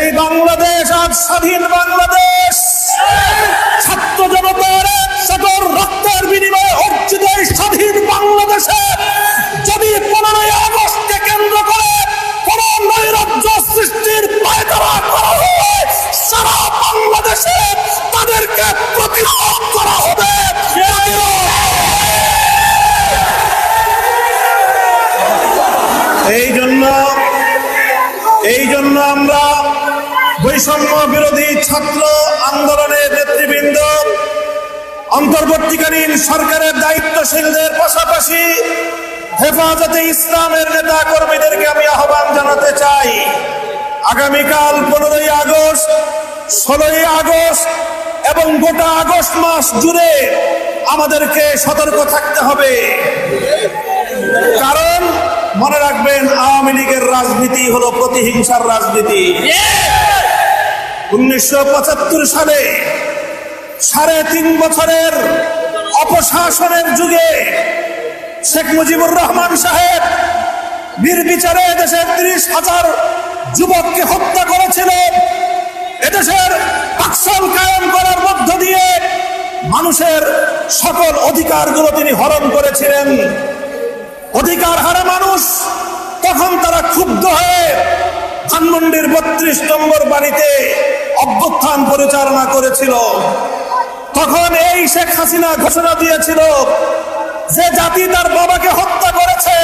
এই বাংলাদেশ আজ স্বাধীন বাংলাদেশ, ছাত্র জনতার একসাথে রক্তের বিনিময়ে অর্জিত এই স্বাধীন বাংলাদেশে যদি 15ই আগস্টকে কেন্দ্র করে কোন নৈরাজ্য সৃষ্টির পায়তারা করা হয়, সারা বাংলাদেশে তাদেরকে প্রতিরোধ করা হবে। এই জন্য আমরা বৈষম্য বিরোধী ছাত্র আন্দোলনের নেতৃবৃন্দ, অন্তর্বর্তীকালীন সরকারের দায়িত্বশীলদের পাশাপাশি হেফাজতে ইসলামের নেতা কর্মীদেরকে আমি আহ্বান জানাতে চাই, আগামীকাল 15ই আগস্ট, 16ই আগস্ট এবং গোটা আগস্ট মাস জুড়ে আমাদেরকে সতর্ক থাকতে হবে। কারণ মনে রাখবেন, আওয়ামী লীগের রাজনীতি হলো প্রতিহিংসার রাজনীতি। 1975 সালে 3.5 বছরের অপশাসনের যুগে শেখ মুজিবুর রহমান সাহেব নির্বিচারে দেশের 30,000 যুবককে হত্যা করেছিলেন। এদেশের টাকশাল কায়েম করার মধ্য দিয়ে মানুষের সকল অধিকারগুলো তিনি হরণ করেছিলেন। অধিকার হারা মানুষ তখন তারা ক্ষুব্ধ হয়ে ধানমন্ডির 32 নম্বর বাড়িতে অভ্যুত্থান পরিচালনা করেছিল। তখন এই শেখ হাসিনা ঘোষণা দিয়েছিল যে জাতি তার বাবাকে হত্যা করেছে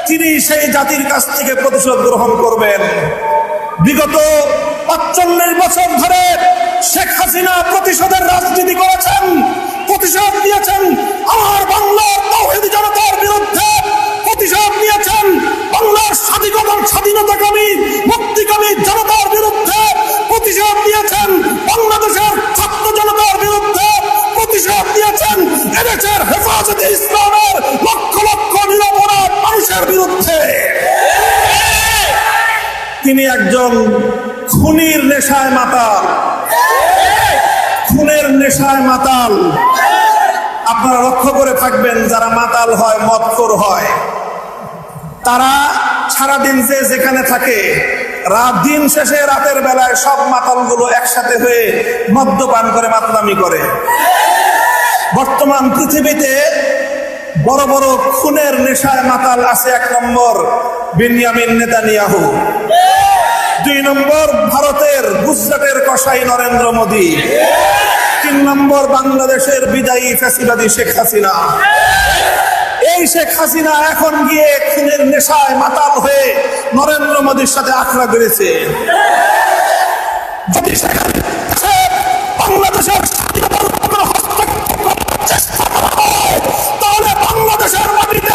তিনি সেই জাতির কাছ থেকে প্রতিশোধ গ্রহণ করবেন। বিগত 45 বছর ধরে শেখ হাসিনা প্রতিশোধের রাজনীতি করেছেন, প্রতিশোধ দিয়েছেন আমার বাংলার তাওহীদি জনতার বিরুদ্ধে, প্রতিশোধ নিয়েছেন বাংলার স্বাধীনতাকামী মুক্তিকামী জনতার বিরুদ্ধে, প্রতিশোধ নিয়েছেন বাংলাদেশের ছাত্র জনতার বিরুদ্ধে, প্রতিশোধ নিয়েছেন এদেশের হেফাজতে ইসলামের লক্ষ লক্ষ নিরপরাধ মানুষের বিরুদ্ধে। তিনি একজন খুনির নেশায় মাতাল, খুনের নেশায় মাতাল। আপনারা লক্ষ্য করে থাকবেন, যারা মাতাল হয়, মদখোর হয়, তারা সারাদিন যে যেখানে থাকে, দিন শেষে রাতের বেলায় সব মাতালগুলো একসাথে হয়ে মদ্যপান করে মাতলামি করে। বর্তমান পৃথিবীতে বড় বড় খুনের নেশায় মাতাল আছে। 1 নম্বর বেনিয়ামিন নেতানিয়াহু, 2 নম্বর ভারতের গুজরাটের কসাই নরেন্দ্র মোদী, 3 নম্বর বাংলাদেশের বিদায়ী ফ্যাসিবাদী শেখ হাসিনা। এই শেখ হাসিনা এখন গিয়ে খুনের নেশায় মাতাল হয়ে নরেন্দ্র মোদীর সাথে আখড়া করেছে। যদি বাংলাদেশের স্বাধীনতার উপর হস্তক্ষেপ করার চেষ্টা করা হয়, তাহলে বাংলাদেশের মাটিতে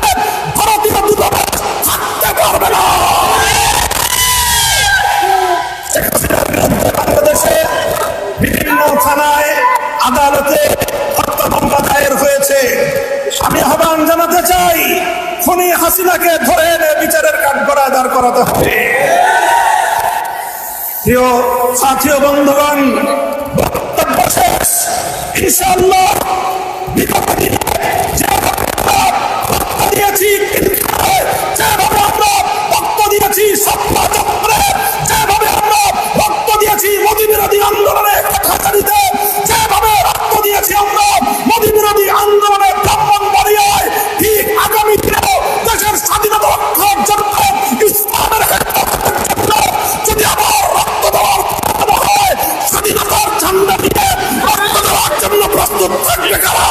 ভারতীয় দূতাবাস থাকতে পারবে না। বাংলাদেশে বিভিন্ন থানায়, আদালতে হত্যা মামলা দায়ের হয়েছে। আমি আহ্বান জানাতে চাই, খুনি হাসিনাকে ধরে এনে বিচারের কাঠগড়ায় দাঁড় করাতে হবে। প্রিয় সাথী ও বন্ধুগণ, বক্তব্য শেষ। ইনশাআল্লাহ বিগত দিনে যেভাবে রক্ত দিয়েছি, যেভাবে আমরা রক্ত দিয়েছি স্বপ্নচক্রে, যেভাবে আমরা রক্ত দিয়েছি মোদী বিরোধী আন্দোলনে কাঠাচারিতে, যেভাবে রক্ত দিয়েছি আমরা মোদী বিরোধী আন্দোলনে ব্রাহ্মণবাড়িয়ায়, ঠিক আগামী দিনেও দেশের স্বাধীনতা রক্ষার জন্য, ইসলামের জন্য যদি আবার রক্ত দেওয়ার হয়, স্বাধীনতার ঝান্ডা নিয়ে রক্ত দেওয়ার জন্য প্রস্তুত থাকবে কারা?